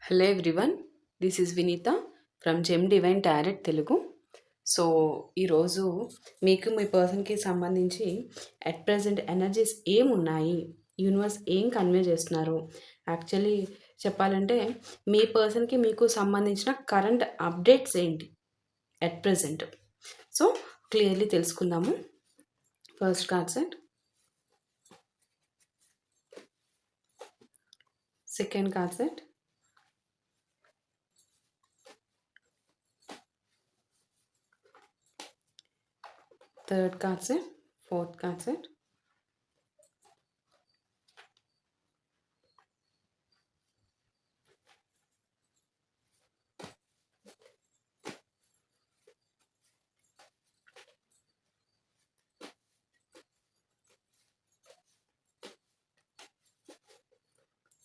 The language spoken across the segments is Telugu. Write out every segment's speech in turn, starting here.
Hello everyone, this is Vineeta from gem divine tarot Telugu. So ఈరోజు మీకు మీ పర్సన్కి సంబంధించి అట్ ప్రజెంట్ ఎనర్జీస్ ఏమున్నాయి, యూనివర్స్ ఏం కన్వే చేస్తున్నారు, యాక్చువల్లీ చెప్పాలంటే మీ పర్సన్కి మీకు సంబంధించిన కరెంట్ అప్డేట్స్ ఏంటి అట్ ప్రజెంట్. సో క్లియర్లీ తెలుసుకుందాము. First card set, second card set, third card set, fourth card set,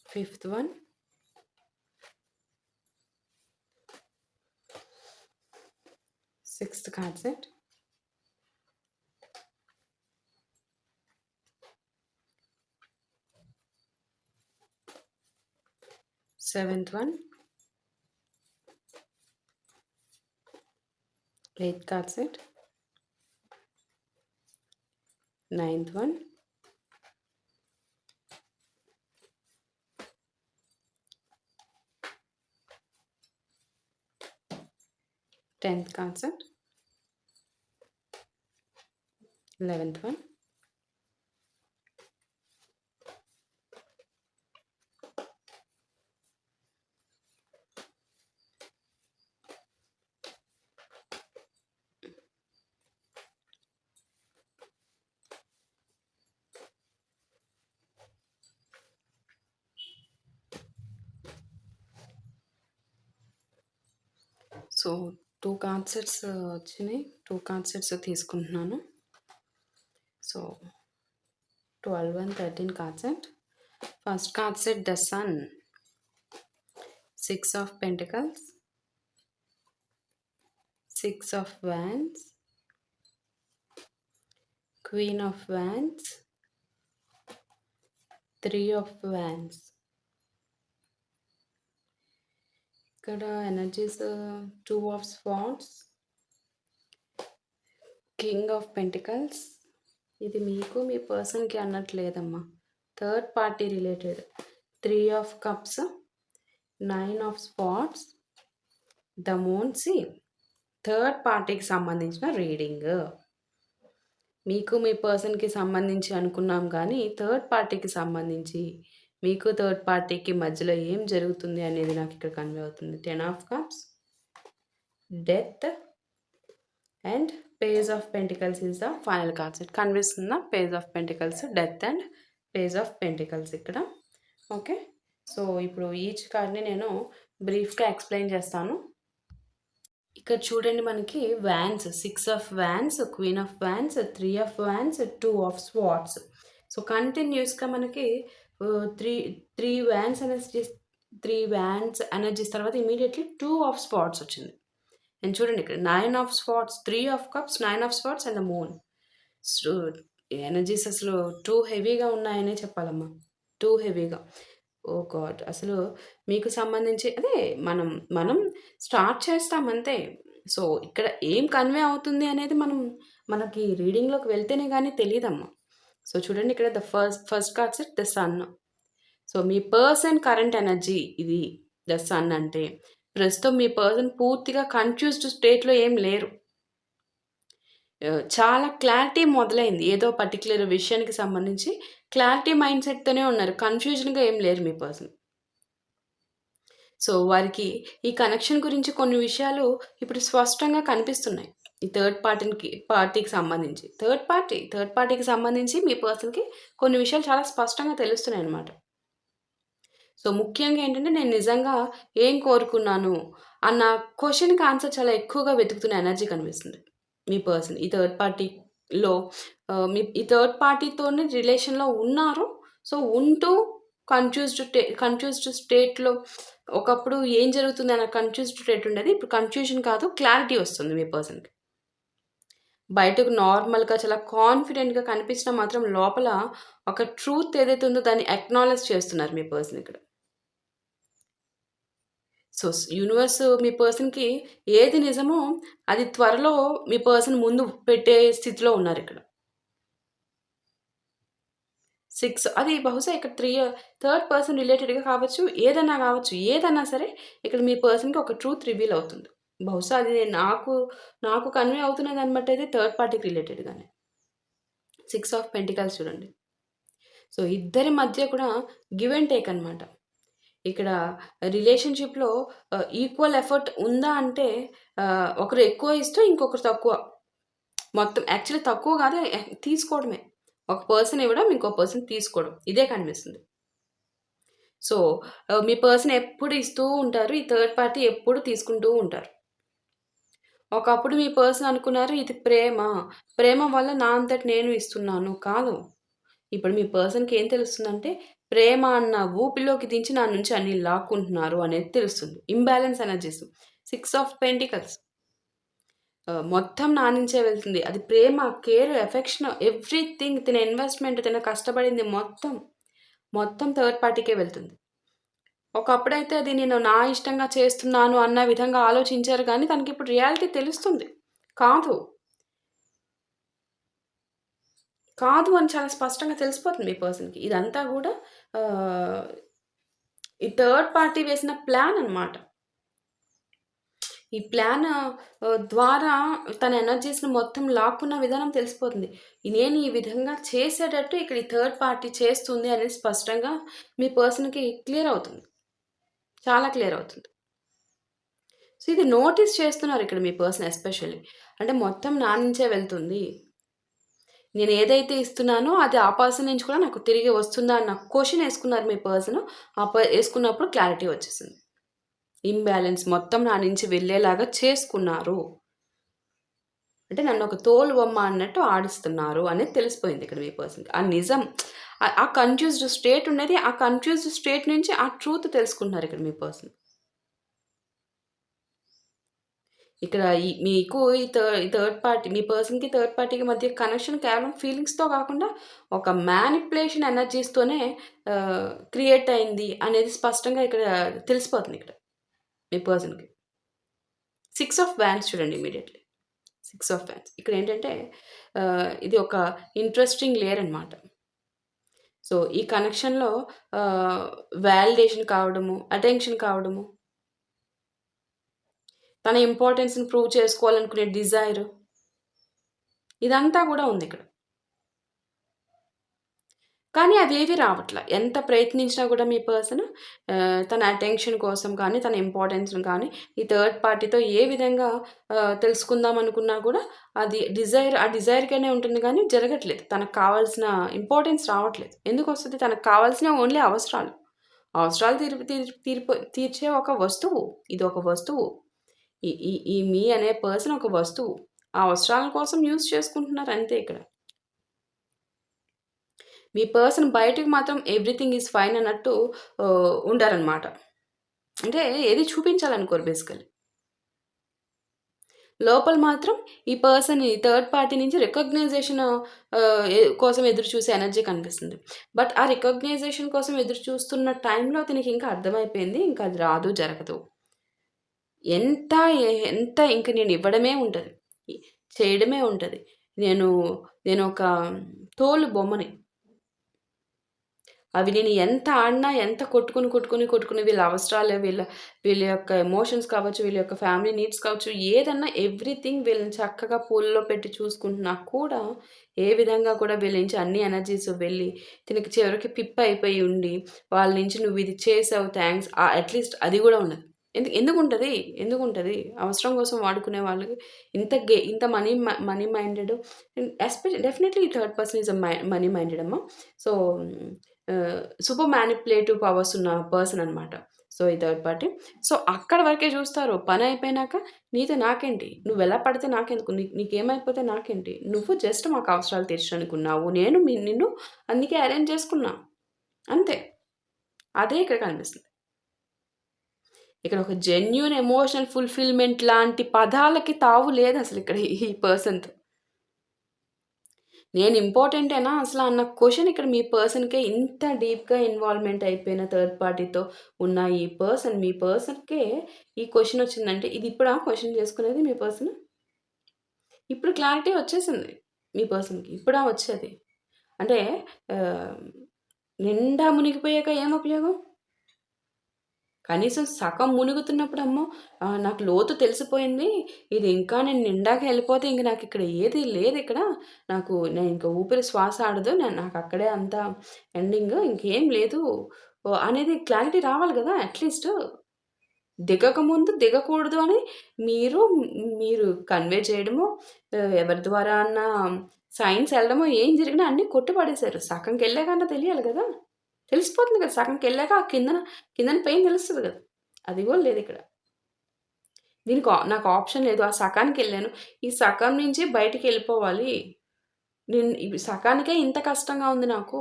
fifth one, sixth card set, seventh one, eighth card set, ninth one, 10th card set, 11th one, so 2 card sets వచ్చినాయి. 2 కార్డ్ సెట్స్ తీసుకుంటున్నాను. So 12 and 13 card set. First card set the sun, 6 of Pentacles, 6 of Wands, Queen of Wands, 3 of Wands. ఇక్కడ energies 2 of Swords, king of pentacles. ఇది మీకు మీ పర్సన్కి అన్నట్లేదమ్మా, third party related. 3 of cups, 9 of swords, the moon. సి థర్డ్ పార్టీకి సంబంధించిన రీడింగ్. మీకు మీ పర్సన్కి సంబంధించి అనుకున్నాం, కానీ థర్డ్ పార్టీకి సంబంధించి మీకు థర్డ్ పార్టీకి మధ్యలో ఏం జరుగుతుంది అనేది నాకు ఇక్కడ కన్వే అవుతుంది. 10 of cups, death and page of pentacles is the final card set. కనిపిస్తుందా? Page of pentacles, death and page of pentacles ఇక్కడ. ఓకే, సో ఇప్పుడు ఈచ్ కార్డ్ని నేను బ్రీఫ్గా ఎక్స్ప్లెయిన్ చేస్తాను. ఇక్కడ చూడండి, మనకి wands, 6 of wands, queen of wands, 3 of wands, 2 of swords. So కంటిన్యూస్గా మనకి three wands energies, 3 wands energies తర్వాత ఇమీడియట్లీ 2 of స్పాట్స్ వచ్చింది. అండ్ చూడండి ఇక్కడ 9 of spots, 3 of cups, 9 of spots and the moon. So energies అసలు టూ హెవీగా ఉన్నాయనే చెప్పాలమ్మా, టూ హెవీగా. ఓ గాడ్, అసలు మీకు సంబంధించి అదే మనం స్టార్ట్ చేస్తామంతే. సో ఇక్కడ ఏం కన్వే అవుతుంది అనేది మనకి రీడింగ్లోకి వెళ్తేనే కానీ తెలియదమ్మా. సో చూడండి ఇక్కడ first card set the sun. So మీ పర్సన్ కరెంట్ ఎనర్జీ ఇది. ద సన్ అంటే ప్రస్తుతం మీ పర్సన్ పూర్తిగా కన్ఫ్యూజ్డ్ స్టేట్లో ఏం లేరు. చాలా క్లారిటీ మొదలైంది. ఏదో పర్టిక్యులర్ విషయానికి సంబంధించి క్లారిటీ మైండ్ సెట్తోనే ఉన్నారు. కన్ఫ్యూజన్గా ఏం లేరు మీ పర్సన్. సో వారికి ఈ కనెక్షన్ గురించి కొన్ని విషయాలు ఇప్పుడు స్పష్టంగా కనిపిస్తున్నాయి. ఈ థర్డ్ పార్టీకి సంబంధించి థర్డ్ పార్టీకి సంబంధించి మీ పర్సన్కి కొన్ని విషయాలు చాలా స్పష్టంగా తెలుస్తున్నాయి అన్నమాట. సో ముఖ్యంగా ఏంటంటే, నేను నిజంగా ఏం కోరుకున్నాను అన్న క్వశ్చన్కి ఆన్సర్ చాలా ఎక్కువగా వెతుకుతున్న ఎనర్జీ కనిపిస్తుంది మీ పర్సన్. ఈ థర్డ్ పార్టీలో ఈ థర్డ్ పార్టీతోనే రిలేషన్లో ఉన్నారు. సో ఉంటూ కన్ఫ్యూజ్డ్ స్టేట్లో ఒకప్పుడు ఏం జరుగుతుంది అన్న కన్ఫ్యూజ్డ్ స్టేట్ ఉండేది. ఇప్పుడు కన్ఫ్యూజన్ కాదు, క్లారిటీ వస్తుంది మీ పర్సన్కి. బయటకు నార్మల్గా చాలా కాన్ఫిడెంట్గా కనిపించినా మాత్రం లోపల ఒక ట్రూత్ ఏదైతే ఉందో దాన్ని అక్నాలెడ్జ్ చేస్తున్నారు మీ పర్సన్ ఇక్కడ. సో, యూనివర్స్ మీ పర్సన్‌కి ఏది నిజమో అది త్వరలో మీ పర్సన్ ముందు పెట్టే స్థితిలో ఉన్నారిక్కడ. 6 అది బహుశా ఇక్కడ 3 థర్డ్ పర్సన్ రిలేటెడ్‌గా కావచ్చు, ఏదన్నా గావచ్చు. ఏదన్నా సరే ఇక్కడ మీ పర్సన్‌కి ఒక ట్రూత్ రివీల్ అవుతుంది. బహుశా అది నాకు కన్వే అవుతున్న దాన్ని బట్టయితే థర్డ్ పార్టీకి రిలేటెడ్‌గానే. 6 ఆఫ్ పెంటికల్స్ చూడండి. సో, ఇద్దరి మధ్య కూడా గివ్ అండ్ టేక్ అనమాట. ఇక్కడ రిలేషన్‌షిప్‌లో ఈక్వల్ ఎఫర్ట్ ఉందా అంటే ఒకరు ఎక్కువ ఇస్తూ ఇంకొకరు తక్కువ. మొత్తం యాక్చువల్లీ తక్కువ కాదు తీసుకోవడమే. ఒక పర్సన్ ఇవ్వడం, ఇంకో పర్సన్ తీసుకోవడం. ఇదే కనిపిస్తుంది. సో, మీ పర్సన్ ఎప్పుడు ఇస్తూ ఉంటారు. ఈ థర్డ్ పార్టీ ఎప్పుడు తీసుకుంటూ ఉంటారు. ఒకప్పుడు మీ పర్సన్ అనుకున్నారు ఇది ప్రేమ. ప్రేమ వల్ల నా అంతట నేను ఇస్తున్నాను. కాదు. ఇప్పుడు మీ పర్సన్‌కి ఏం తెలుస్తుందంటే, ప్రేమ అన్న ఊపిలోకి దించి నా నుంచి అన్ని లాక్కుంటున్నారు అనేది తెలుస్తుంది. Imbalance energies. 6 of pentacles. మొత్తం నా నుంచే వెళ్తుంది. అది ప్రేమ, కేర్, ఎఫెక్షన్ ఎవ్రీథింగ్ తిన ఇన్వెస్ట్‌మెంట్ తిన కష్టపడింది మొత్తం థర్డ్ పార్టీకే వెళ్తుంది. ఒకప్పుడైతే అది నేను నా ఇష్టంగా చేస్తున్నాను అన్న విధంగా ఆలోచించారు గానీ, తనకిప్పుడు రియాలిటీ తెలుస్తుంది. కాదు. కాదు అని చాలా స్పష్టంగా తెలిసిపోతుంది మీ పర్సన్‌కి. ఇదంతా గూడా ఆహ్, ఈ థర్డ్ పార్టీ వేసిన ప్లాన్ అన్నమాట. ఈ ప్లాన్ ద్వారా తన ఎనర్జీస్‌ని మొత్తం లాక్కున్న విధానం తెలిసిపోతుంది. నేను ఈ విధంగా చేసేటట్టు ఇక్కడ ఈ థర్డ్ పార్టీ చేస్తుంది అనేది స్పష్టంగా మీ పర్సన్‌కి క్లియర్ అవుతుంది. చాలా క్లియర్ అవుతుంది. సో, ఇది నోటీస్ చేస్తున్నారు ఇక్కడ మీ పర్సన్ ఎస్పెషల్లీ. అంటే మొత్తం నా నుంచే వెళ్తుంది. నేను ఏదైతే ఇస్తున్నానో అది ఆ పర్సన్ నుంచి కూడా నాకు తిరిగి వస్తుందా అన్న క్వెషన్ యేసుకున్నారు మీ పర్సన్. యేసుకున్నప్పుడు క్లారిటీ వచ్చేసింది. ఇంబాలెన్స్ మొత్తం నా నుంచి వెళ్ళేలాగా చేసుకున్నారు. అంటే నన్నొక తోలు బొమ్మ అన్నట్టు ఆడిస్తున్నారు అనేది తెలిసిపోయింది ఇక్కడ మీ పర్సన్‌కి. ఆ నిజం ఆ కన్‌ఫ్యూజ్డ్ స్టేట్ ఉన్నది. ఆ కన్‌ఫ్యూజ్డ్ స్టేట్ నుంచి ఆ ట్రూత్ తెలుసుకుంటున్నారు ఇక్కడ మీ పర్సన్. ఇక్కడ మీకు ఈ థర్డ్ పార్టీ మీ పర్సన్‌కి థర్డ్ పార్టీకి మధ్య కనెక్షన్ కేవలం ఫీలింగ్స్‌తో కాకుండా ఒక మ్యానిప్యులేషన్ ఎనర్జీస్‌తోనే క్రియేట్ అయింది అనేది స్పష్టంగా ఇక్కడ తెలిసిపోతుంది ఇక్కడ మీ పర్సన్‌కి. 6 ఆఫ్ వాండ్స్ చూడండి ఇమ్మీడియేట్‌లీ. 6 of wands. ఇక్కడేంటంటే ఇది ఒక ఇంట్రెస్టింగ్ లేయర్ అనమాట. సో, ఈ కనెక్షన్‌లో ఆహ్, వాలిడేషన్ కావడము, అటెన్షన్ కావడము, తన ఇంపార్టెన్స్‌ని ప్రూవ్ చేసుకోవాలనుకునే డిజైర్ ఇదంతా గూడా ఉందిక్కడ. కానీ అవేవి రావట్ల. ఎంత ప్రయత్నించినా గూడా మీ పర్సన్ తన అటెన్షన్ కోసం కానీ, తన ఇంపార్టెన్స్‌ని కానీ, ఈ థర్డ్ పార్టీతో ఏ విధంగా తెలుసుకుందాం అనుకున్నా కూడా అది ఆ డిజైర్‌గానే ఉంటుంది గానీ జరగట్లేదు. తనకు కావాల్సిన ఇంపార్టెన్స్ రావట్లేదు. ఎందుకొస్తది? తనకు కావాల్సినవి ఓన్లీ అవసరాలు. అవసరాలు తీర్చే ఒక వస్తువు. ఇదొక వస్తువు. ఈ ఈ ఈ మీ అనే పర్సన్ ఒక వస్తువు. ఆ అవసరాల కోసం యూజ్ చేసుకుంటున్నారు అంతే ఇక్కడ. మీ పర్సన్ బయటికి మాత్రం ఎవ్రీథింగ్ ఈజ్ ఫైన్ అన్నట్టు ఉంటారనమాట. అంటే ఏది చూపించాలనుకోరు బేసికల్లీ. లోపల మాత్రం ఈ పర్సన్ థర్డ్ పార్టీ నుంచి రికగ్నైజేషన్ కోసం ఎదురు చూసే ఎనర్జీ కనిపిస్తుంది. బట్ ఆ రికగ్నైజేషన్ కోసం ఎదురు చూస్తున్న టైంలో అతనికి ఇంకా అర్థమైపోయింది. ఇంకా అది రాదు, జరగదు. ఎంత ఎంత ఇంక నేను ఇవ్వడమే ఉంటది. చేయడమే ఉంటది. నేను నేనొక తోలు బొమ్మని. అవి నేను ఎంత ఆడినా, ఎంత కొట్టుకొని వీళ్ళ అవసరాలు, వీళ్ళ యొక్క ఎమోషన్స్ కావచ్చు, వీళ్ళ యొక్క ఫ్యామిలీ నీడ్స్ కావచ్చు, ఏదన్నా ఎవ్రీథింగ్ వీళ్ళని చక్కగా పూల్లో పెట్టి చూసుకుంటున్నా కూడా, ఏ విధంగా కూడా వీళ్ళ నుంచి అన్ని ఎనర్జీస్ వెళ్ళి, తినకి చివరికి పిప్పయిపోయి ఉండి, వాళ్ళ నుంచి నువ్విది చేసావు థాంక్స్ అట్‌లీస్ట్ అది గూడా ఉండదు. ఎందుకుంటది? ఎందుకుంటది? అవసరం కోసం వాడుకునే వాళ్ళకి ఇంత మనీ మైండెడ్ డెఫినైట్‌లీ ఈ third person is money minded అమ్మా. సో సూపర్ మ్యానిపులేటివ్ పవర్స్ ఉన్న పర్సన్ అనమాట. సో, ఈ థర్డ్ పార్టీ. సో, అక్కడి వరకే చూస్తారు. పనయిపోయినాక నీతో నాకేంటి? నువ్వెలా పడితే నాకెందుకు? నీకేమైపోతే నాకేంటి? నువ్వు జస్ట్ మాకు అవసరాలు తీర్చడానికున్నావు. నేను నిన్ను అందుకే అరేంజ్ చేసుకున్నా. అంతే. అదే ఇక్కడ కనిపిస్తుంది. ఇక్కడ ఒక జెన్యూన్ ఎమోషనల్ ఫుల్‌ఫిల్‌మెంట్ లాంటి పదాలకి తావు లేదసలిక్కడ ఈ పర్సన్‌తో. నేను ఇంపార్టెంటేనా అసల అన్న క్వెషన్ ఇక్కడ మీ పర్సన్‌కే ఇంత డీప్‌గా ఇన్వాల్వ్‌మెంట్ అయిపోయిన థర్డ్ పార్టీతో ఉన్న ఈ పర్సన్ మీ పర్సన్‌కే ఈ క్వెషన్ వచ్చిందంటే ఇది ఇప్పుడా క్వెషన్ చేసుకునేది మీ పర్సన్? ఇప్పుడు క్లారిటీ వచ్చేసింది మీ పర్సన్‌కి. ఇప్పుడా వచ్చేది? అంటే ఆహ్, నిండా మునిగిపోయాక ఏం ఉపయోగం? కనీసం సగం మునుగుతున్నప్పుడు అమ్మో! నాకు లోతు తెలిసిపోయింది. ఇది ఇంకా నేను నిండాకి ఎళ్ళిపోతే ఇంక నాకిక్కడ ఏది లేదిక్కడ. నేను ఇంక ఊపిరి శ్వాస ఆడదు. నాకక్కడే అంతా ఎండింగ్ ఇంకేం లేదు. అనేది క్లారిటీ రావాలి గదా! అట్‌లీస్ట్. దిగకముందు దిగకూడదు అని మీరు మీరు కన్వే చేయడమో, ఎవరి ద్వారా అన్నా సైన్స్ ఎళ్ళడమో ఏం జరిగినా అన్నీ కొట్టి పడేశారు. సగంకెళ్ళాకన్నా తెలియాలి గదా! తెలిసిపోతుంది కదా! సగంకెళ్ళాక ఆ కిందన పెయిన్ తెలుస్తది గదా! అది గూడా లేదిక్కడ. నాకు ఆప్షన్ లేదు. ఆ సకానికెళ్ళాను. ఈ సగం నుంచి బయటికెళ్ళిపోవాలి. ఇవి సకానికే ఇంత కష్టంగా ఉంది నాకు.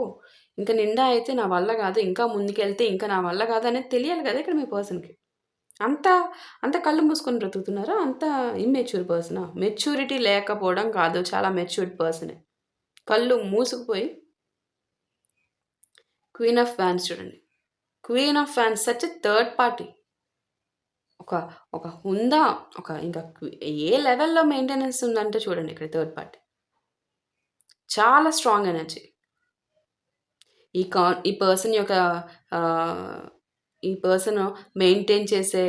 ఇంక నిండా అయితే నా వల్ల గాదు. ఇంకా ముందుకెళ్తే ఇంక నా వల్ల గాదనేది తెలియాలి గదా! ఇక్కడ మీ పర్సన్‌కి. అంత అంత కళ్ళు మూసుకొని బ్రతుకుతున్నారా? అంత ఇమ్మెచ్యూర్ పర్సనా? మెచ్యూరిటీ లేకపోవడం కాదు. చాలా మెచ్యూర్డ్ పర్సనే. కళ్ళు మూసుకుపోయి క్వీన్ ఆఫ్ వాండ్స్ చూడండి. Queen of wands such a third party. ఒక ఒక హుందా ఇంకా ఏ లెవెల్‌లో మెయింటెనెన్స్ ఉందంటే చూడండి ఇక్కడ థర్డ్ పార్టీ. చాలా స్ట్రాంగ్ ఎనర్జీ. ఈ పర్సన్ యొక్క ఆహ్, ఈ పర్సన్ మెయింటైన్ చేసే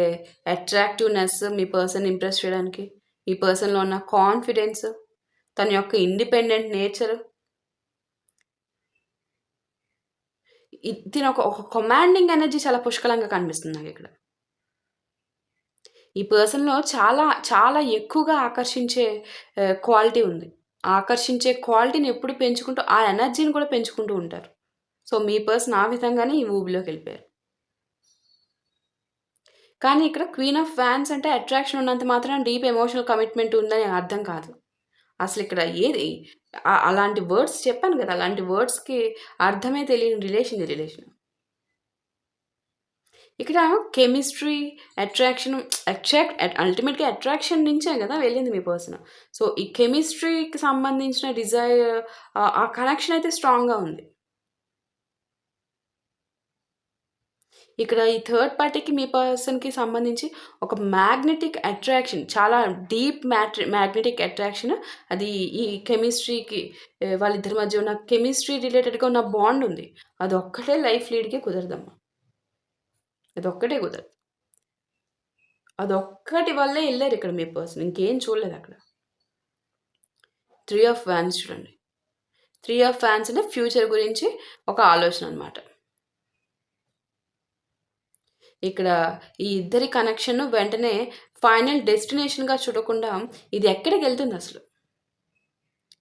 అట్రాక్టివ్‌నెస్ మీ పర్సన్‌ని ఇంప్రెస్ చేయడానికి, ఈ పర్సన్‌లో ఉన్న కాన్ఫిడెన్స్, తన యొక్క ఇండిపెండెంట్ నేచర్, తిన ఒక కమాండింగ్ ఎనర్జీ చాలా పుష్కలంగా కనిపిస్తుంది నాకిక్కడ. ఈ పర్సన్‌లో చాలా, చాలా ఎక్కువగా ఆకర్షించే క్వాలిటీ ఉంది. ఆకర్షించే క్వాలిటీని ఎప్పుడు పెంచుకుంటూ, ఆ ఎనర్జీని కూడా పెంచుకుంటూ ఉంటారు. సో, మీ పర్సన్ ఆ విధంగానే ఈ ఊబిలోకెళ్ళిపోయారు. కానీ ఇక్కడ క్వీన్ ఆఫ్ వాండ్స్ అంటే అట్రాక్షన్ ఉన్నంత మాత్రాన డీప్ ఎమోషనల్ కమిట్మెంట్ ఉందని అర్థం కాదు. అసలిక్కడ ఏది అలాంటి వర్డ్స్ చెప్పాను గదా! అలాంటి వర్డ్స్‌కి అర్థమే తెలియని రిలేషన్ ఈ రిలేషన్. ఇక్కడ కెమిస్ట్రీ, అట్రాక్షన్ అల్టిమేట్‌గా అట్రాక్షన్ నుంచే గదా! వెళ్ళింది మీ పర్సన్. సో, ఈ కెమిస్ట్రీకి సంబంధించిన ఆ కనెక్షన్ అయితే స్ట్రాంగ్‌గా ఉంది. ఇక్కడ ఈ థర్డ్ పార్టీకి మీ పర్సన్‌కి సంబంధించి ఒక మ్యాగ్నెటిక్ అట్రాక్షన్ చాలా డీప్ మ్యాగ్నెటిక్ అట్రాక్షన్ అది ఈ కెమిస్ట్రీకి వాళ్ళిద్దరి మధ్య ఉన్న కెమిస్ట్రీ రిలేటెడ్‌గా ఉన్న బాండ్ ఉంది. అదొక్కటే లైఫ్ లీడ్‌కి కుదరదమ్మా. అదొక్కటే కుదరదు. అదొక్కటి వల్లే ఎళ్లారిక్కడ మీ పర్సన్. ఇంకేం చూడలేదక్కడ. 3 ఆఫ్ వాండ్స్ చూడండి. 3 ఆఫ్ వాండ్స్ అంటే ఫ్యూచర్ గురించి ఒక ఆలోచన అన్నమాట. ఇక్కడ ఈ ఇద్దరి కనెక్షన్ వెంటనే ఫైనల్ డెస్టినేషన్‌గా చూడకుండా ఇది ఎక్కడికెళ్తుందసలు?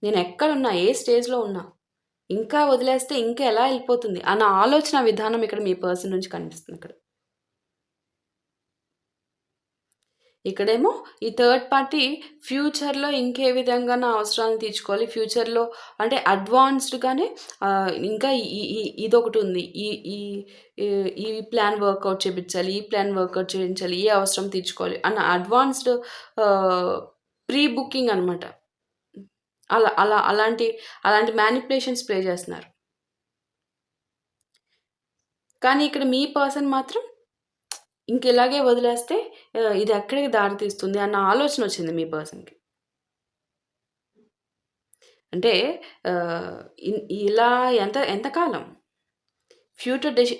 నేనెక్కడున్నా? ఏ స్టేజ్‌లో ఉన్నా? ఇంకా వదిలేస్తే ఇంకా ఎలా ఎళ్ళిపోతుంది? అన్న ఆలోచన విధానం ఇక్కడ మీ పర్సన్ నుంచి కనిపిస్తుందిక్కడ. ఇక్కడేమో ఈ థర్డ్ పార్టీ ఫ్యూచర్‌లో ఇంకే విధంగా నా అవసరాలను తీర్చుకోవాలి. ఫ్యూచర్‌లో అంటే అడ్వాన్స్డ్‌గానే ఇంకా ఈ ఈ ఇదొకటుంది. ఈ ఈ ఈ ఈ ప్లాన్ వర్కౌట్ చేపిచ్చాలి. ఈ ప్లాన్ వర్కౌట్ చేయించాలి. ఈ అవసరం తీర్చుకోవాలి అన్న అడ్వాన్స్డ్ ఆహ్, ప్రీ బుకింగ్ అనమాట. అలా అలా అలాంటి మ్యానిప్యులేషన్స్ ప్లే చేస్తున్నారు. కానీ ఇక్కడ మీ పర్సన్ మాత్రం ఇంకిలాగే వదిలేస్తే ఇది ఎక్కడికి దారి తీస్తుంది అన్న ఆలోచనొచ్చింది మీ పర్సన్‌కి. అంటే ఆహ్, ఇలా ఎంత కాలం?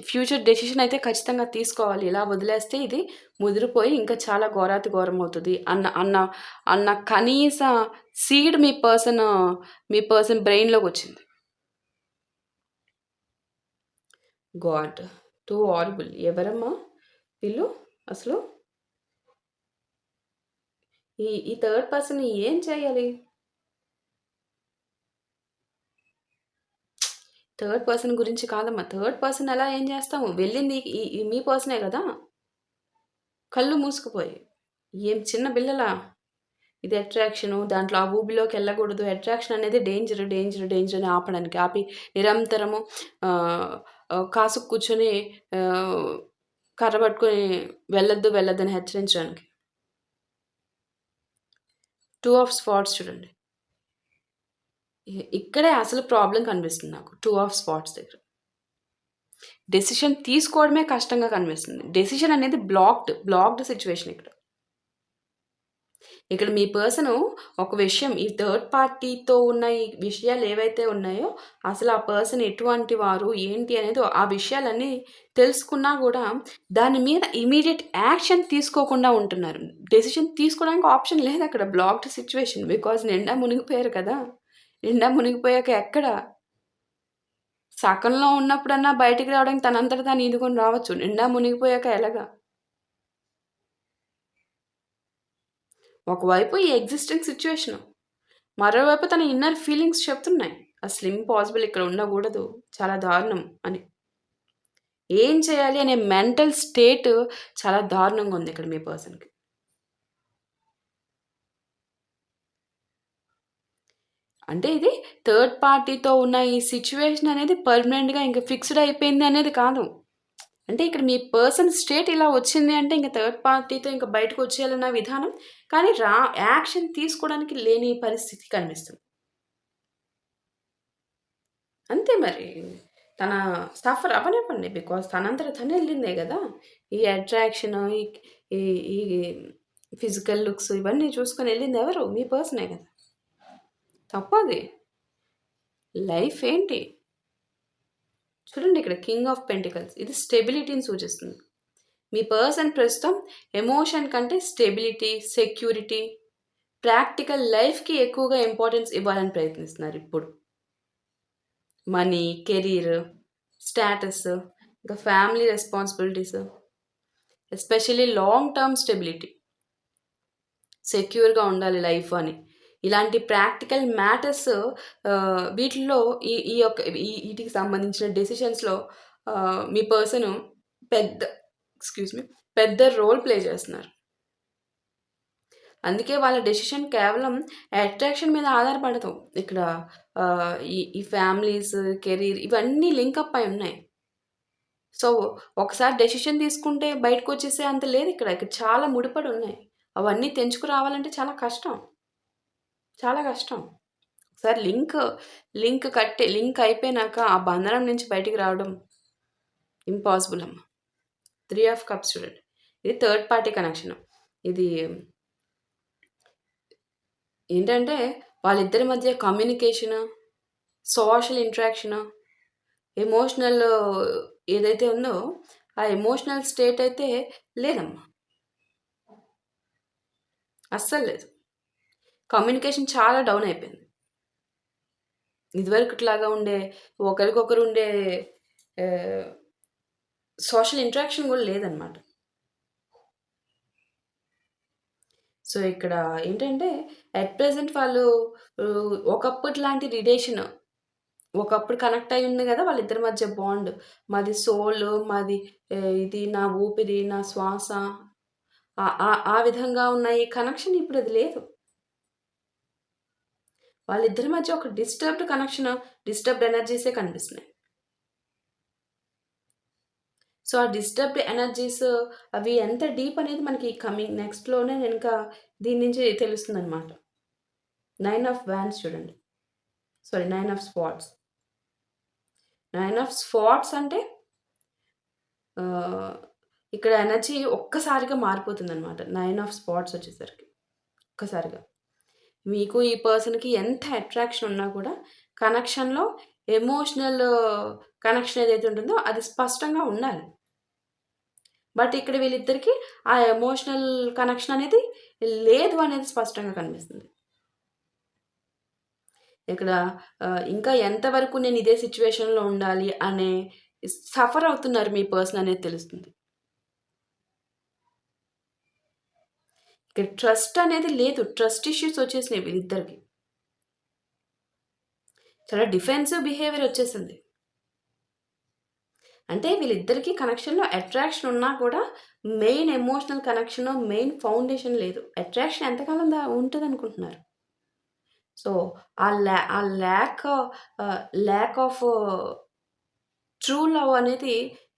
ఫ్యూచర్ డెసిషన్ అయితే ఖచ్చితంగా తీసుకోవాలి. ఇలా వదిలేస్తే ఇది ముదిరిపోయి ఇంకా చాలా ఘోరాతి ఘోరమవుతది అన్న అన్న అన్న కనీస సీడ్ మీ పర్సన్ బ్రెయిన్‌లోకొచ్చింది. గాడ్! Two horrible. ఎవరమ్మా వీళ్ళు అసలు? ఈ థర్డ్ పర్సన్ ఏం చేయాలి? థర్డ్ పర్సన్ గురించి కాదమ్మా. థర్డ్ పర్సన్ ఎలా ఏం చేస్తాము? వెళ్ళింది ఈ మీ పర్సనే గదా! కళ్ళు మూసుకుపోయి. ఏం చిన్న బిల్లలా? ఇది అట్రాక్షను. దాంట్లో ఆ ఊబిలోకెళ్ళకూడదు. అట్రాక్షన్ అనేది డేంజర్ అని ఆపడానికి. ఆపి నిరంతరము ఆహ్, కాసుకు కూర్చొని ఆహ్, కర్ర పట్టుకొని వెళ్ళొద్దని హెచ్చరించడానికి. 2 ఆఫ్ స్పాడ్స్ చూడండి. ఇక్కడే అసలు ప్రాబ్లమ్ కనిపిస్తుంది నాకు 2 ఆఫ్ స్పాట్స్ దగ్గర. డెసిషన్ తీసుకోవడమే కష్టంగా కనిపిస్తుంది. డెసిషన్ అనేది బ్లాక్డ్ సిట్యుయేషన్ ఇక్కడ. ఇక్కడ మీ పర్సను ఒక విషయం ఈ థర్డ్ పార్టీతో ఉన్న ఈ విషయాలు ఏవైతే ఉన్నాయో అసలు ఆ పర్సన్ ఎటువంటి వారు ఏంటి అనేది ఆ విషయాలన్నీ తెలుసుకున్నా కూడా దాని మీద ఇమీడియట్ యాక్షన్ తీసుకోకుండా ఉంటున్నారు. డెసిషన్ తీసుకోవడానికి ఆప్షన్ లేదు అక్కడ. Blocked situation. బికాజ్ నిండా మునిగిపోయారు కదా. నిండా మునిగిపోయాక ఎక్కడ సకంలో ఉన్నప్పుడన్నా బయటికి రావడానికి తనంతట తాను ఈదుకొని రావచ్చు. నిండా మునిగిపోయాక ఎలాగా? ఒకవైపు ఈ ఎగ్జిస్టింగ్ సిచ్యువేషన్, మరోవైపు తన ఇన్నర్ ఫీలింగ్స్ చెప్తున్నాయి అసలు ఇంపాసిబుల్ ఇక్కడ ఉండకూడదు, చాలా దారుణం అని. ఏం చేయాలి అనే మెంటల్ స్టేట్ చాలా దారుణంగా ఉంది ఇక్కడ మీ పర్సన్కి. అంటే ఇది థర్డ్ పార్టీతో ఉన్న ఈ సిచ్యువేషన్ అనేది పర్మనెంట్గా ఇంకా ఫిక్స్డ్ అయిపోయింది అనేది కాదు. అంటే ఇక్కడ మీ పర్సన్ స్టేట్ ఇలా వచ్చింది అంటే ఇంకా థర్డ్ పార్టీతో ఇంకా బయటకు వచ్చేయాలన్న విధానం, కానీ యాక్షన్ తీసుకోవడానికి లేని పరిస్థితి కనిపిస్తుంది. అంతే మరి. తన సఫర్ అవ్వనివ్వండి. బికాజ్ తనంతట తనే వెళ్ళిందే కదా. ఈ అట్రాక్షన్, ఈ ఈ ఫిజికల్ లుక్స్ ఇవన్నీ చూసుకొని వెళ్ళింది ఎవరు? మీ పర్సనే కదా. తప్పది. లైఫ్ ఏంటి? చూడండి ఇక్కడ కింగ్ ఆఫ్ పెంటికల్స్. ఇది స్టెబిలిటీని సూచిస్తుంది. మీ పర్సన్ ప్రస్తుతం ఎమోషన్ కంటే స్టెబిలిటీ, సెక్యూరిటీ, ప్రాక్టికల్ లైఫ్కి ఎక్కువగా ఇంపార్టెన్స్ ఇవ్వాలని ప్రయత్నిస్తున్నారు ఇప్పుడు. మనీ, కెరీర్, స్టేటస్, ఇంకా family responsibilities, especially long term stability, సెక్యూర్గా ఉండాలి లైఫ్ అని. ఇలాంటి ప్రాక్టికల్ మ్యాటర్స్ వీటిల్లో వీటికి సంబంధించిన డెసిషన్స్లో మీ పర్సన్ పెద్ద రోల్ ప్లే చేస్తున్నారు. అందుకే వాళ్ళ డెసిషన్ కేవలం అట్రాక్షన్ మీద ఆధారపడదు. ఇక్కడ ఈ ఫ్యామిలీస్, కెరీర్ ఇవన్నీ లింకప్ అయి ఉన్నాయి. సో ఒకసారి డెసిషన్ తీసుకుంటే బయటకు వచ్చేసే అంత లేదు ఇక్కడ. చాలా ముడిపడి ఉన్నాయి. అవన్నీ తెంచుకురావాలంటే చాలా కష్టం. చాలా కష్టం. ఒకసారి లింక్ అయిపోయినాక ఆ బంధనం నుంచి బయటికి రావడం ఇంపాసిబుల్ అమ్మ. 3 ఆఫ్ కప్స్ చూడండి. ఇది థర్డ్ పార్టీ కనెక్షన్. ఇది ఏంటంటే వాళ్ళిద్దరి మధ్య కమ్యూనికేషన్, సోషల్ ఇంటరాక్షన్, ఎమోషనల్ ఏదైతే ఉందో ఆ ఎమోషనల్ స్టేట్ అయితే లేదమ్మా. అస్సలు లేదు. కమ్యూనికేషన్ చాలా డౌన్ అయిపోయింది. ఇదివరకులాగా ఉండే ఒకరికొకరు ఉండే సోషల్ ఇంటరాక్షన్ కూడా లేదనమాట. సో ఇక్కడ ఏంటంటే అట్ ప్రెజెంట్ వాళ్ళు ఒకప్పుడు లాంటి రిలేషన్, ఒకప్పుడు కనెక్ట్ అయి ఉంది కదా వాళ్ళిద్దరి మధ్య బాండ్. మాది సోల్, మాది ఇది నా ఊపిరి, నా శ్వాస, ఆ విధంగా ఉన్న ఈ కనెక్షన్ ఇప్పుడు అది లేదు. వాళ్ళిద్దరి మధ్య ఒక డిస్టర్బ్డ్ కనెక్షన్, డిస్టర్బ్డ్ ఎనర్జీసే కనిపిస్తున్నాయి. సో ఆ డిస్టర్బ్డ్ ఎనర్జీస్ అవి ఎంత డీప్ అనేది మనకి కమింగ్ నెక్స్ట్లోనే ఇంకా దీని నుంచి తెలుస్తుంది అనమాట. 9 ఆఫ్ వ్యాండ్స్ చూడండి. 9 ఆఫ్ స్పాట్స్. 9 ఆఫ్ స్పాట్స్ అంటే ఇక్కడ ఎనర్జీ ఒక్కసారిగా మారిపోతుంది అనమాట. 9 ఆఫ్ స్పాట్స్ వచ్చేసరికి ఒక్కసారిగా మీకు ఈ పర్సన్కి ఎంత అట్రాక్షన్ ఉన్నా కూడా కనెక్షన్లో ఎమోషనల్ కనెక్షన్ ఏదైతే ఉంటుందో అది స్పష్టంగా ఉండాలి. బట్ ఇక్కడ వీళ్ళిద్దరికీ ఆ ఎమోషనల్ కనెక్షన్ అనేది లేదు అనేది స్పష్టంగా కనిపిస్తుంది. ఇక్కడ ఇంకా ఎంతవరకు నేను ఇదే సిచ్యువేషన్లో ఉండాలి అనే సఫర్ అవుతున్నారు మీ పర్సన్ అనేది తెలుస్తుంది. ఇక్కడ ట్రస్ట్ అనేది లేదు. ట్రస్ట్ ఇష్యూస్ వచ్చేసినాయి వీళ్ళిద్దరికి. చాలా డిఫెన్సివ్ బిహేవియర్ వచ్చేసింది. అంటే వీళ్ళిద్దరికీ కనెక్షన్లో అట్రాక్షన్ ఉన్నా కూడా main emotional connection, main foundation లేదు. అట్రాక్షన్ ఎంతకాలం ఉంటుంది అనుకుంటున్నారు? సో ఆ ల్యాక్ ఆఫ్ ట్రూ లవ్ అనేది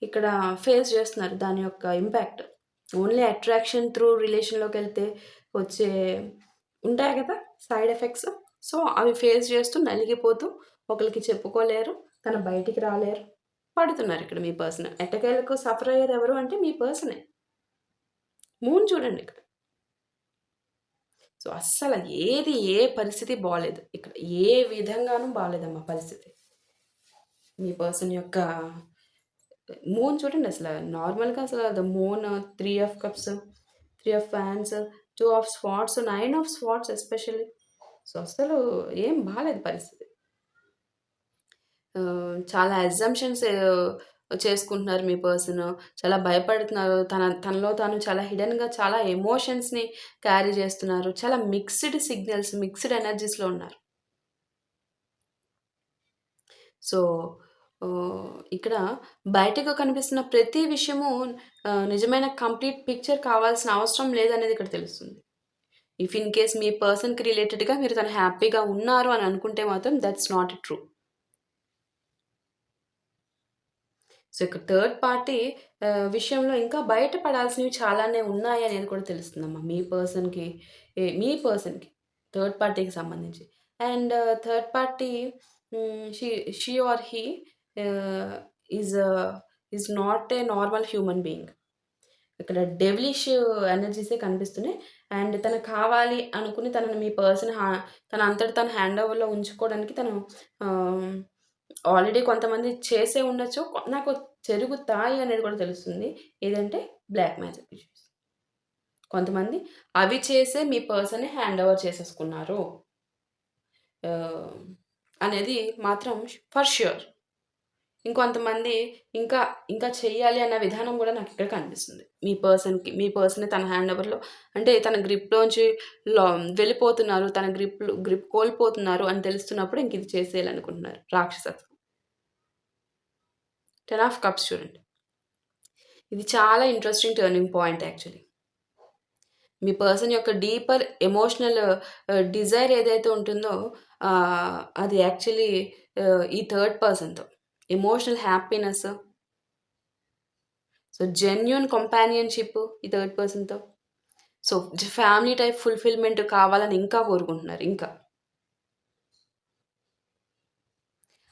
ఇక్కడ ఫేస్ చేస్తున్నారు. దాని యొక్క ఇంపాక్ట్ ఓన్లీ అట్రాక్షన్ త్రూ రిలేషన్లోకి వెళ్తే వచ్చే ఉంటాయి కదా సైడ్ ఎఫెక్ట్స్, సో అవి ఫేస్ చేస్తూ నలిగిపోతూ ఒకరికి చెప్పుకోలేరు, తన బయటికి రాలేరు, పడుతున్నారు ఇక్కడ మీ పర్సన్. ఎట్టకేలకు సఫర్ అయ్యేది ఎవరు అంటే మీ పర్సనే. మూన్ చూడండి ఇక్కడ. సో అస్సలు ఏది ఏ పరిస్థితి బాలేదు ఇక్కడ, ఏ విధంగానూ బాలేదమ్మా పరిస్థితి. మీ పర్సన్ యొక్క మూన్ చూడండి, అసలు నార్మల్గా అసలు the moon 3 of cups, 3 of fans, 2 of swords, 9 of swords especially. So అసలు ఏం బాలేదు పరిస్థితి. చాలా అజంప్షన్స్ చేసుకుంటున్నారు మీ పర్సన్. చాలా భయపడుతున్నారు. తనలో తాను చాలా హిడెన్‌గా చాలా ఎమోషన్స్‌ని క్యారీ చేస్తున్నారు. చాలా మిక్స్డ్ సిగ్నల్స్, మిక్స్డ్ ఎనర్జీస్‌లో ఉన్నారు. సో ఇక్కడ బయటకు కనిపిస్తున్న ప్రతి విషయము నిజమైన కంప్లీట్ పిక్చర్ కావాల్సిన అవసరం లేదనేది ఇక్కడ తెలుస్తుంది. ఇఫ్ ఇన్ కేస్ మీ పర్సన్‌కి రిలేటెడ్‌గా మీరు తను హ్యాపీగా ఉన్నారు అని అనుకుంటే మాత్రం దట్స్ నాట్ ట్రూ. సో ఇక్కడ థర్డ్ పార్టీ విషయంలో ఇంకా బయటపడాల్సినవి చాలానే ఉన్నాయి అనేది కూడా తెలుస్తుందమ్మా మీ పర్సన్‌కి థర్డ్ పార్టీకి సంబంధించి. And third party she or he is is not a normal human being. ఇక్కడ డెవిలిష్ ఎనర్జీసే కనిపిస్తున్నాయి. అండ్ తనకు కావాలి అనుకుని తనని మీ పర్సన్ తన అంతట తను హ్యాండ్ ఓవర్‌లో ఉంచుకోవడానికి తను ఆల్రెడీ కొంతమంది చేసే ఉండొచ్చు. నాకు జరుగుతాయి అనేది కూడా తెలుస్తుంది. ఏదంటే బ్లాక్ మ్యాజిక్ ఇష్యూస్. కొంతమంది అవి చేసే మీ పర్సన్‌ని హ్యాండ్ ఓవర్ చేసేసుకున్నారు అనేది మాత్రం ఫర్ ష్యూర్. ఇంకొంతమంది ఇంకా ఇంకా చెయ్యాలి అన్న విధానం కూడా నాకు ఇక్కడ కనిపిస్తుంది. మీ పర్సన్ తన హ్యాండ్ ఓవర్‌లో అంటే తన గ్రిప్‌లోంచి వెళ్ళిపోతున్నారు. తన గ్రిప్ కోల్పోతున్నారు అని తెలుస్తున్నప్పుడు ఇంక ఇది చేసేయాలనుకుంటున్నారు. రాక్షసత్వం. 10 ఆఫ్ కప్స్ చూడండి. ఇది చాలా ఇంట్రెస్టింగ్ టర్నింగ్ పాయింట్ యాక్చువల్లీ. మీ పర్సన్ యొక్క డీపర్ ఎమోషనల్ డిజైర్ ఏదైతే ఉంటుందో అది యాక్చువల్లీ ఈ థర్డ్ పర్సన్‌తో emotional happiness, so genuine companionship ఈ థర్డ్ పర్సన్‌తో. సో ఫ్యామిలీ టైప్ ఫుల్‌ఫిల్‌మెంట్ కావాలని ఇంకా కోరుకుంటున్నారు ఇంకా.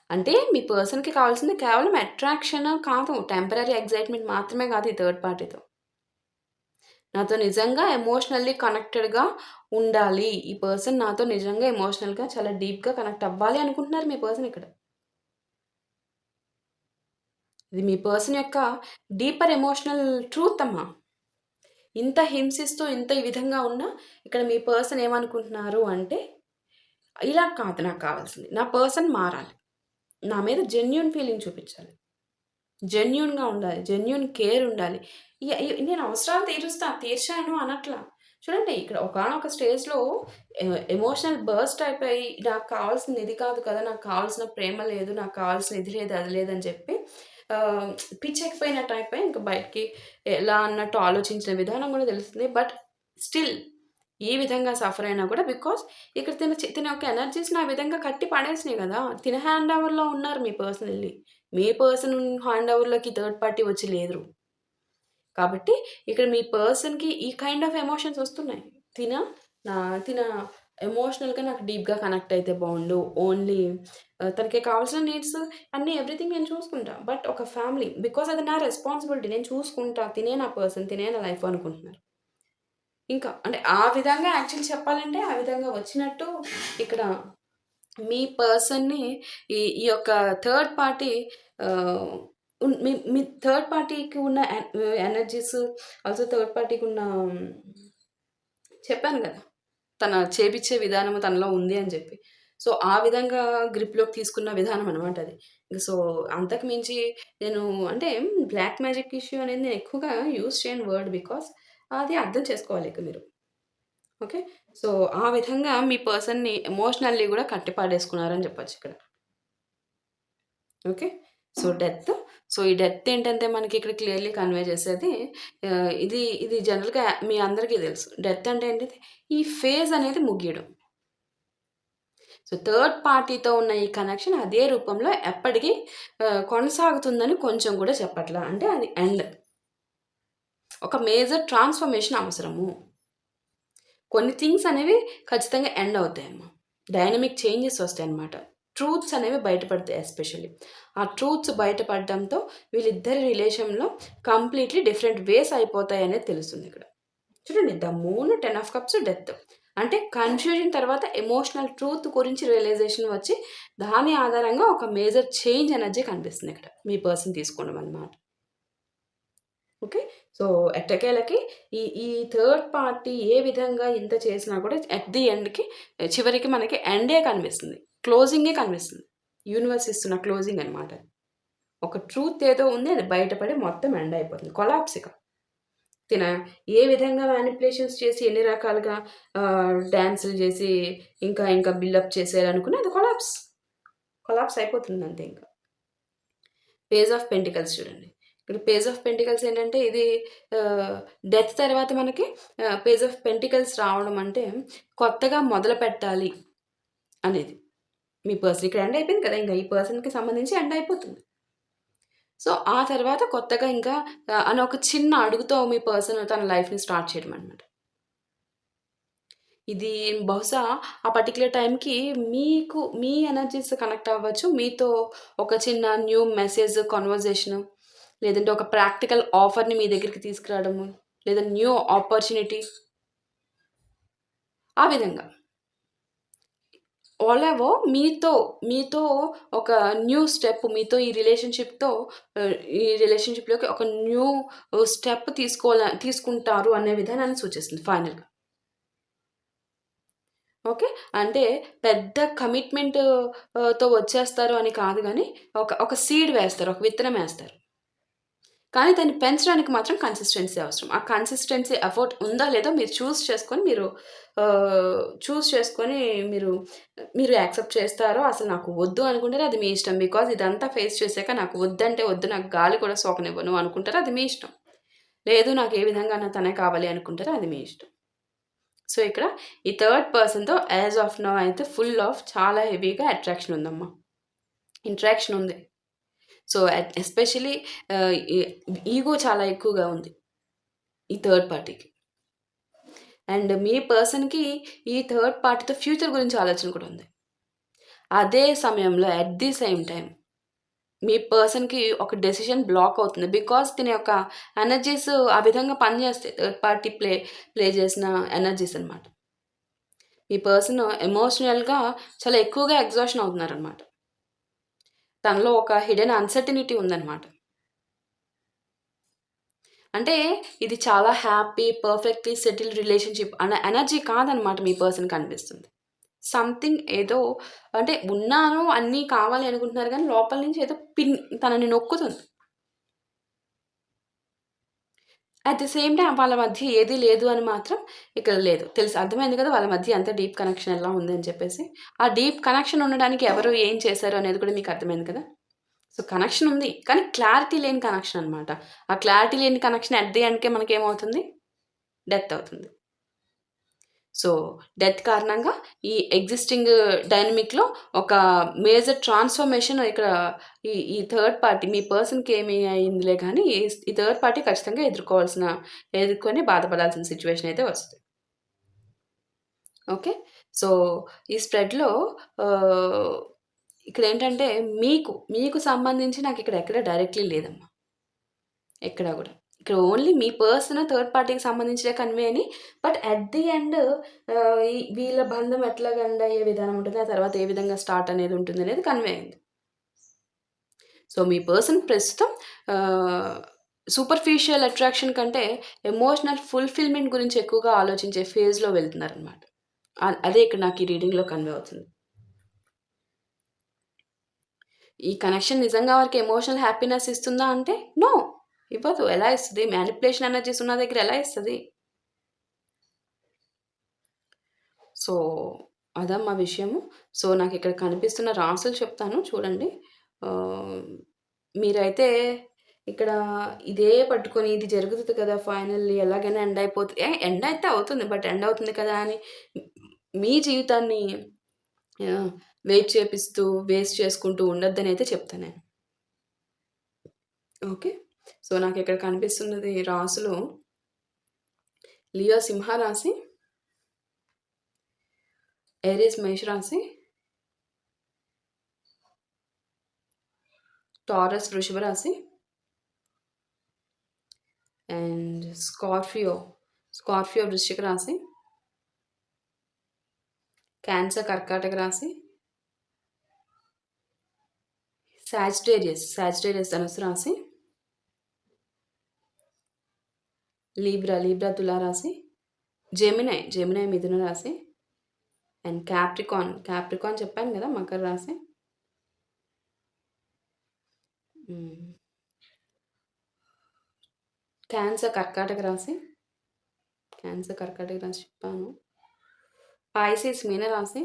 అంటే మీ పర్సన్‌కి కావాల్సింది కేవలం అట్రాక్షన్ కాదు, టెంపరరీ ఎక్సైట్‌మెంట్ మాత్రమే కాదు ఈ థర్డ్ పార్టీతో. నాతో నిజంగా ఎమోషనల్లీ కనెక్టెడ్‌గా ఉండాలి. ఈ పర్సన్ నాతో నిజంగా ఎమోషనల్‌గా చాలా డీప్‌గా కనెక్ట్ అవ్వాలి అనుకుంటున్నారు మీ పర్సన్ ఇక్కడ. ఇది మీ పర్సన్ యొక్క డీపర్ ఎమోషనల్ ట్రూత్ అమ్మా. ఇంత హింసిస్తూ ఇంత ఈ విధంగా ఉన్నా ఇక్కడ మీ పర్సన్ ఏమనుకుంటున్నారు అంటే, ఇలా కాదు నాకు కావాల్సింది. నా పర్సన్ మారాలి. నా మీద జెన్యూన్ ఫీలింగ్ చూపించాలి. జెన్యూన్‌గా ఉండాలి. జెన్యూన్ కేర్ ఉండాలి. నేను అవసరాలు తీర్చాను అనట్లా. చూడండి ఇక్కడ ఒకానొక స్టేజ్‌లో ఎమోషనల్ బర్స్ట్ అయిపోయి నాకు కావాల్సింది ఇది కాదు కదా! నాకు కావాల్సిన ప్రేమ లేదు. నాకు కావాల్సిన ఇది లేదు, అది లేదని చెప్పి పిచ్చెక్కిపోయినట్టు అయిపోయి ఇంక బయటికి ఎలా అన్నట్టు ఆలోచించిన విధానం కూడా తెలుస్తుంది. బట్ స్టిల్ ఈ విధంగా సఫర్ అయినా కూడా బికాస్ ఇక్కడ తిన యొక్క ఎనర్జీస్‌ని ఆ విధంగా కట్టి పడేసినాయి కదా! తిన హ్యాండ్ ఓవర్‌లో ఉన్నారు మీ పర్సన్ ఎళ్లి. మీ పర్సన్ హ్యాండ్ ఓవర్‌లోకి థర్డ్ పార్టీ వచ్చి లేరు. కాబట్టి ఇక్కడ మీ పర్సన్‌కి ఈ కైండ్ ఆఫ్ ఎమోషన్స్ వస్తున్నాయి. తిన ఎమోషనల్‌గా నాకు డీప్‌గా కనెక్ట్ అయితే బావుండు. ఓన్లీ తనకి కావాల్సిన నీడ్స్ అన్నీ ఎవ్రీథింగ్ నేను చూసుకుంటా. బట్ ఒక ఫ్యామిలీ బికాస్ అది నా రెస్పాన్సిబిలిటీ. నేను చూసుకుంటా. తినే నా పర్సన్, తినే నా లైఫ్ అనుకుంటున్నారు. ఇంకా అంటే ఆ విధంగా యాక్చువల్లీ చెప్పాలంటే ఆ విధంగా వచ్చినట్టు ఇక్కడ మీ పర్సన్‌ని ఈ ఈ యొక్క థర్డ్ పార్టీ మీ థర్డ్ పార్టీకి ఉన్న ఎనర్జీస్ ఆల్సో థర్డ్ పార్టీకి ఉన్న చెప్పాను కదా! తన చేపిచ్చే విధానము తనలో ఉంది అని చెప్పి. సో, ఆ విధంగా గ్రిప్‌లోకి తీసుకున్న విధానం అనమాట అది. సో, అంతకు మించి నేను అంటే బ్లాక్ మ్యాజిక్ ఇష్యూ అనేది నేను ఎక్కువగా యూజ్ చేయను వర్డ్ బికాస్ అది అర్థం చేసుకోవాలి ఇక మీరు. ఓకే. సో, ఆ విధంగా మీ పర్సన్‌ని ఎమోషనల్లీ గూడా కట్టి పడేసుకున్నారని చెప్పొచ్చు ఇక్కడ. ఓకే. So, death. సో, ఈ డెత్ ఏంటంటే మనకి ఇక్కడ క్లియర్‌లీ కన్వే చేసేది ఇది జనరల్‌గా మీ అందరికీ తెలుసు. డెత్ అంటే ఏంటిది? ఈ ఫేజ్ అనేది ముగియడం. సో, థర్డ్ పార్టీతో ఉన్న ఈ కనెక్షన్ అదే రూపంలో ఎప్పటికీ కొనసాగుతుందని కొంచెం కూడా చెప్పట్లా. అంటే అది ఎండ్. ఒక మేజర్ ట్రాన్స్‌ఫర్మేషన్ అవసరము. కొన్ని థింగ్స్ అనేవి ఖచ్చితంగా ఎండ్ అవుతాయమ్మా. డైనమిక్ చేంజెస్ వస్తాయన్నమాట. ట్రూత్స్ అనేవి బయటపడతాయి ఎస్పెషల్లీ. ఆ ట్రూత్స్ బయటపడడంతో వీళ్ళిద్దరి రిలేషన్‌లో కంప్లీట్‌లీ డిఫరెంట్ వేస్ అయిపోతాయనేది తెలుస్తుంది ఇక్కడ. చూడండి, the moon, 10 of cups, death. అంటే కన్‌ఫ్యూజన్ తర్వాత ఎమోషనల్ ట్రూత్ గురించి రియలైజేషన్ వచ్చి, దాని ఆధారంగా ఒక మేజర్ చేంజ్ ఎనర్జీ కనిపిస్తుంది ఇక్కడ మీ పర్సన్ తీసుకోవడం అన్నమాట. ఓకే. సో, ఎట్టకేలకి ఈ ఈ థర్డ్ పార్టీ ఏ విధంగా ఇంత చేసినా కూడా అట్ ది ఎండ్‌కి చివరికి మనకి ఎండే కనిపిస్తుంది. క్లోజింగే కనిపిస్తుంది. యూనివర్స్ ఇస్తున్న క్లోజింగ్ అన్నమాట. ఒక ట్రూత్ ఏదో ఉంది, అది బయటపడి మొత్తం ఎండ్ అయిపోతుంది. కొలాప్స్ ఇక. తిన ఏ విధంగా మ్యానిపులేషన్స్ చేసి ఎన్ని రకాలుగా డాన్సులు చేసి ఇంకా ఇంకా బిల్డప్ చేసేయాలనుకున్నా అది కొలాప్స్ అయిపోతుంది అంతే ఇంకా. పేజ్ ఆఫ్ పెంటికల్స్ చూడండి. ఇక్కడ పేజ్ ఆఫ్ పెంటికల్స్ ఏంటంటే ఇది డెత్ తర్వాత మనకి పేజ్ ఆఫ్ పెంటికల్స్ రావడం అంటే కొత్తగా మొదలుపెట్టాలి అనేది. మీ పర్సన్ ఇక్కడ ఎండ్ అయిపోయింది కదా! ఇంకా ఈ పర్సన్‌కి సంబంధించి ఎండ్ అయిపోతుంది. సో, ఆ తర్వాత కొత్తగా ఇంకా అని ఒక చిన్న అడుగుతో మీ పర్సన్ తన లైఫ్‌ని స్టార్ట్ చేయడం అనమాట. ఇది బహుశా ఆ పర్టిక్యులర్ టైంకి మీకు మీ ఎనర్జీస్ కనెక్ట్ అవ్వచ్చు. మీతో ఒక చిన్న న్యూ మెసేజ్, కన్వర్జేషను, లేదంటే ఒక ప్రాక్టికల్ ఆఫర్‌ని మీ దగ్గరికి తీసుకురావడము, లేదా న్యూ ఆపర్చునిటీ, ఆ విధంగా. వాళ్ళేవో మీతో ఒక న్యూ స్టెప్, మీతో ఈ రిలేషన్‌షిప్‌తో ఈ రిలేషన్‌షిప్‌లోకి ఒక న్యూ స్టెప్ తీసుకుంటారు అనే విధానాన్ని సూచిస్తుంది ఫైనల్‌గా. ఓకే. అంటే పెద్ద కమిట్మెంట్ తో వచ్చేస్తారు అని కాదు గానీ, ఒక సీడ్ వేస్తారు. ఒక విత్తనం వేస్తారు. కానీ దాన్ని పెంచడానికి మాత్రం కన్సిస్టెన్సీ అవసరం. ఆ కన్సిస్టెన్సీ ఎఫర్ట్ ఉందా లేదో మీరు చూజ్ చేసుకొని మీరు మీరు యాక్సెప్ట్ చేస్తారో, అసలు నాకు వద్దు అనుకుంటారో అది మీ ఇష్టం. బికాజ్ ఇదంతా ఫేస్ చేసాక నాకు వద్దంటే వద్దు, నాకు గాలి కూడా సోకనివ్వను అనుకుంటారో అది మీ ఇష్టం. లేదు, నాకు ఏ విధంగానైనా తనే కావాలి అనుకుంటారో అది మీ ఇష్టం. సో, ఇక్కడ ఈ థర్డ్ పర్సన్‌తో యాజ్ ఆఫ్ నౌ అయితే ఫుల్ ఆఫ్ చాలా హెవీగా అట్రాక్షన్ ఉందమ్మా. ఇంటరాక్షన్ ఉంది. సో, ఎస్పెషల్లీ ఈ ఈగో చాలా ఎక్కువగా ఉంది ఈ థర్డ్ పార్టీకి. అండ్ మీ పర్సన్‌కి ఈ థర్డ్ పార్టీతో ఫ్యూచర్ గురించి ఆలోచన కూడా ఉంది. అదే సమయంలో అట్ ది సేమ్ టైమ్ మీ పర్సన్‌కి ఒక డెసిషన్ బ్లాక్ అవుతుంది. బికాజ్ తిన యొక్క ఎనర్జీస్ ఆ విధంగా పనిచేస్తాయి. థర్డ్ పార్టీ ప్లే చేసిన ఎనర్జీస్ అన్నమాట. మీ పర్సన్ ఎమోషనల్‌గా చాలా ఎక్కువగా ఎగ్జాషన్ అవుతున్నారనమాట. తనలో ఒక హిడెన్ అన్‌సర్టెనిటీ ఉందనమాట. అంటే ఇది చాలా హ్యాపీ, పర్ఫెక్ట్‌లీ సెటిల్డ్ రిలేషన్‌షిప్ అనే ఎనర్జీ కాదనమాట మీ పర్సన్‌కి అనిపిస్తుంది. సంథింగ్ ఏదో అంటే ఉన్నాను, అన్నీ కావాలి అనుకుంటున్నారు గానీ లోపల నుంచి ఏదో తనని నొక్కుతుంది. అట్ ది సేమ్ టైమ్ వాళ్ళ మధ్య ఏది లేదు అని మాత్రం ఇక్కడ లేదు. తెలుసు, అర్థమైంది కదా! వాళ్ళ మధ్య ఎంత డీప్ కనెక్షన్ ఎలా ఉందని చెప్పేసి. ఆ డీప్ కనెక్షన్ ఉండడానికి ఎవరు ఏం చేశారు అనేది కూడా మీకు అర్థమైంది కదా! సో, కనెక్షన్ ఉంది. కానీ క్లారిటీ లేని కనెక్షన్ అనమాట. ఆ క్లారిటీ లేని కనెక్షన్ అట్ ది ఎండ్‌కే మనకేమవుతుంది? డెత్ అవుతుంది. సో, డెత్ కారణంగా ఈ ఎగ్జిస్టింగ్ డైనమిక్‌లో ఒక మేజర్ ట్రాన్స్‌ఫర్మేషన్ ఇక్కడ ఈ థర్డ్ పార్టీ మీ పర్సన్‌కి ఏమి అయిందిలే గానీ, ఈ థర్డ్ పార్టీ ఖచ్చితంగా ఎదుర్కొని బాధపడాల్సిన సిట్యుయేషన్ అయితే వస్తది. ఓకే. సో, ఈ స్ప్రెడ్‌లో ఆహ్, ఇక్కడేంటంటే మీకు సంబంధించి నాకిక్కడ ఎక్కడ డైరెక్ట్‌లీ లేదమ్మా. ఎక్కడా గూడా. ఇక్కడ ఓన్లీ మీ పర్సన్ థర్డ్ పార్టీకి సంబంధించినే కన్వే అయినియి. బట్ అట్ ది ఎండ్ వీళ్ళ బంధం ఎట్లాగా ఎండ్ అయ్యే విధానం ఉంటుంది. ఆ తర్వాత ఏ విధంగా స్టార్ట్ అనేది ఉంటుందనేది కన్వే అయింది. సో, మీ పర్సన్ ప్రస్తుతం ఆహ్, సూపర్ఫిషియల్ అట్రాక్షన్ కంటే ఎమోషనల్ ఫుల్‌ఫిల్‌మెంట్ గురించి ఎక్కువగా ఆలోచించే ఫేజ్‌లో వెళ్తున్నారనమాట. అదే ఇక్కడ నాకు ఈ రీడింగ్‌లో కన్వే అవుతుంది. ఈ కనెక్షన్ నిజంగా వారికి ఎమోషనల్ హ్యాపీనెస్ ఇస్తుందా అంటే, నో. ఇవ్వదు. ఎలా ఇస్తది? మ్యానిప్యులేషన్ ఎనర్జీస్ ఉన్న దగ్గర ఎలా ఇస్తది? సో, అదమ్మా విషయము. సో, నాకిక్కడ కనిపిస్తున్న రాసులు చెప్తాను చూడండి. ఆహ్, మీరైతే ఇక్కడ ఇదే పట్టుకొని ఇది జరుగుతది కదా! ఫైనల్లీ ఎలాగైనా ఎండ్ అయిపోతది. ఎండ్ అయితే అవుతుంది. బట్ ఎండ్ అవుతుంది కదా! అని మీ జీవితాన్ని ఆహ్, వెయిట్ చేపిస్తూ, వేస్ట్ చేసుకుంటూ ఉండొద్దనైతే చెప్తా నేను. ఓకే. సో, నాకిక్కడ కనిపిస్తున్నది రాసులు లియో సింహ రాశి, ఏరీస్ మేష రాశి, టారస్ వృషభ రాశి, అండ్ స్కార్పియో వృశ్చిక రాశి, క్యాన్సర్ కర్కాటక రాశి, సాజిటేరియస్ ధనుసు రాశి, లీబ్రా తులారాశి, జెమినై మిథున రాశి, అండ్ క్యాప్రికాన్ చెప్పాను కదా మకర రాశి, క్యాన్సర్ కర్కాటక రాశి చెప్పాను, పాయిసెస్ మీన రాశి,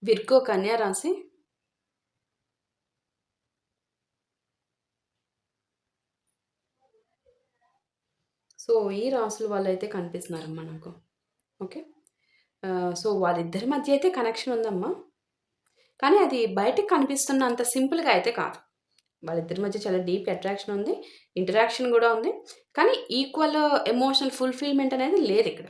విర్గో కన్యా రాశి, సో ఈ రాసుల వాళ్ళు అయితే కనిపిస్తున్నారమ్మా నాకు. ఓకే. సో వాళ్ళిద్దరి మధ్య అయితే కనెక్షన్ ఉందమ్మా. కానీ అది బయటకు కనిపిస్తున్నంత సింపుల్‌గా అయితే కాదు. వాళ్ళిద్దరి మధ్య చాలా డీప్ అట్రాక్షన్ ఉంది. ఇంటరాక్షన్ గూడా ఉంది. కానీ ఈక్వల్ ఎమోషనల్ ఫుల్‌ఫిల్‌మెంట్ అనేది లేదిక్కడ.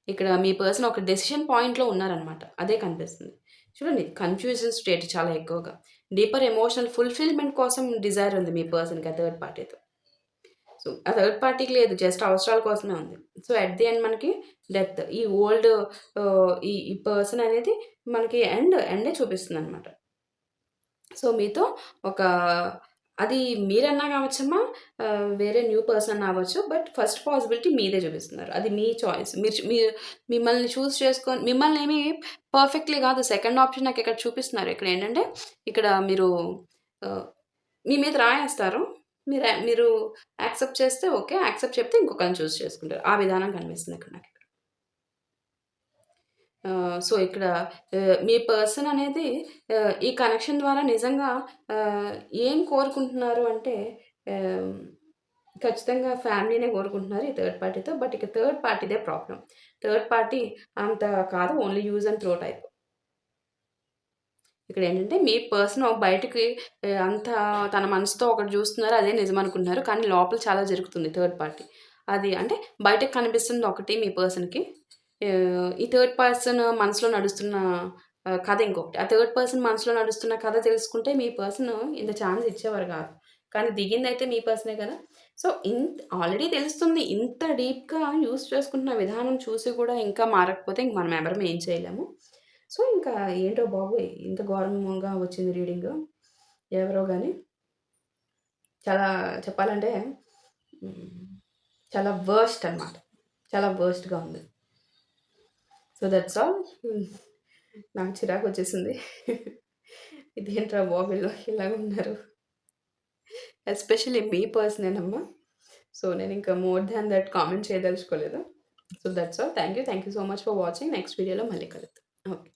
ఇక్కడ మీ పర్సన్ ఒక డెసిషన్ పాయింట్‌లో ఉన్నారనమాట. అదే కనిపిస్తుంది. చూడండి కన్‌ఫ్యూజన్ స్టేట్ చాలా ఎక్కువగా. డీపర్ ఎమోషనల్ ఫుల్‌ఫిల్‌మెంట్ కోసం డిజైర్ ఉంది మీ పర్సన్‌కి ఆ థర్డ్ పార్టీతో. సో ఆ థర్డ్ పార్టీకి లేదు. జస్ట్ అవసరాల కోసమే ఉంది. సో అట్ ది ఎండ్ మనకి డెత్. ఈ ఓల్డ్ ఈ పర్సన్ అనేది మనకి ఎండే చూపిస్తుందనమాట. సో మీతో ఒక అది మీరన్నా కావచ్చమ్మా, వేరే న్యూ పర్సన్ అన్నా అవ్వచ్చు. బట్ ఫస్ట్ పాసిబిలిటీ మీదే చూపిస్తున్నారు. అది మీ చాయిస్. మీరు మిమ్మల్ని చూజ్ చేసుకొని మిమ్మల్ని ఏమి పర్ఫెక్ట్‌లీ కాదు. సెకండ్ ఆప్షన్ నాకు ఇక్కడ చూపిస్తున్నారు. ఇక్కడ ఏంటంటే ఇక్కడ మీరు మీ మీద రాయేస్తారు. మీరు యాక్సెప్ట్ చేస్తే ఓకే. యాక్సెప్ట్ చెప్తే ఇంకొకరిని చూజ్ చేసుకుంటారు. ఆ విధానం కనిపిస్తుంది ఇక్కడ నాకు. సో ఇక్కడ మీ పర్సన్ అనేది ఈ కనెక్షన్ ద్వారా నిజంగా ఏం కోరుకుంటున్నారు అంటే ఆహ్, ఖచ్చితంగా ఫ్యామిలీనే కోరుకుంటున్నారు ఈ థర్డ్ పార్టీతో. బట్ ఇక థర్డ్ పార్టీదే ప్రాబ్లమ్. థర్డ్ పార్టీ అంత కాదు. Only use and throw type. ఇక్కడేంటంటే మీ పర్సన్ బయటికి అంతా తన మనసుతో ఒకటి చూస్తున్నారు. అదే నిజమనుకుంటున్నారు. కానీ లోపల చాలా జరుగుతుంది థర్డ్ పార్టీ. అది అంటే బయటకి కనిపిస్తుంది ఒకటి మీ పర్సన్‌కి. ఈ థర్డ్ పర్సన్ మనసులో నడుస్తున్న కథ ఇంకొకటి. ఆ థర్డ్ పర్సన్ మనసులో నడుస్తున్న కథ తెలుసుకుంటే మీ పర్సన్ ఇంత ఛాన్స్ ఇచ్చేవారు కాదు. కానీ దిగిందైతే మీ పర్సనే కదా! సో ఆల్రెడీ తెలుస్తుంది. ఇంత డీప్‌గా యూజ్ చేసుకుంటున్న విధానం చూసి కూడా ఇంకా మారకపోతే ఇంక మనం ఎవరం ఏం చేయలేము. సో ఇంకా ఏంటో బాబు ఇంత ఘోరంగా వచ్చింది రీడింగు. ఎవరో గాని చాలా చెప్పాలంటే చాలా వర్స్ట్ అనమాట. చాలా వర్స్ట్‌గా ఉంది. So that's all. నాకు చిరాకొచ్చేసింది. ఇదేంట్రా బాబు ఇలాగున్నారు. ఎస్పెషల్లీ మీ పర్సనేనమ్మా. సో నేనింకా మోర్ దాన్ దట్ కామెంట్ చేయదలుచుకోలేదు. So that's all. Thank you so much for watching. Next వీడియోలో మళ్ళీ కలుద్దాం. ఓకే.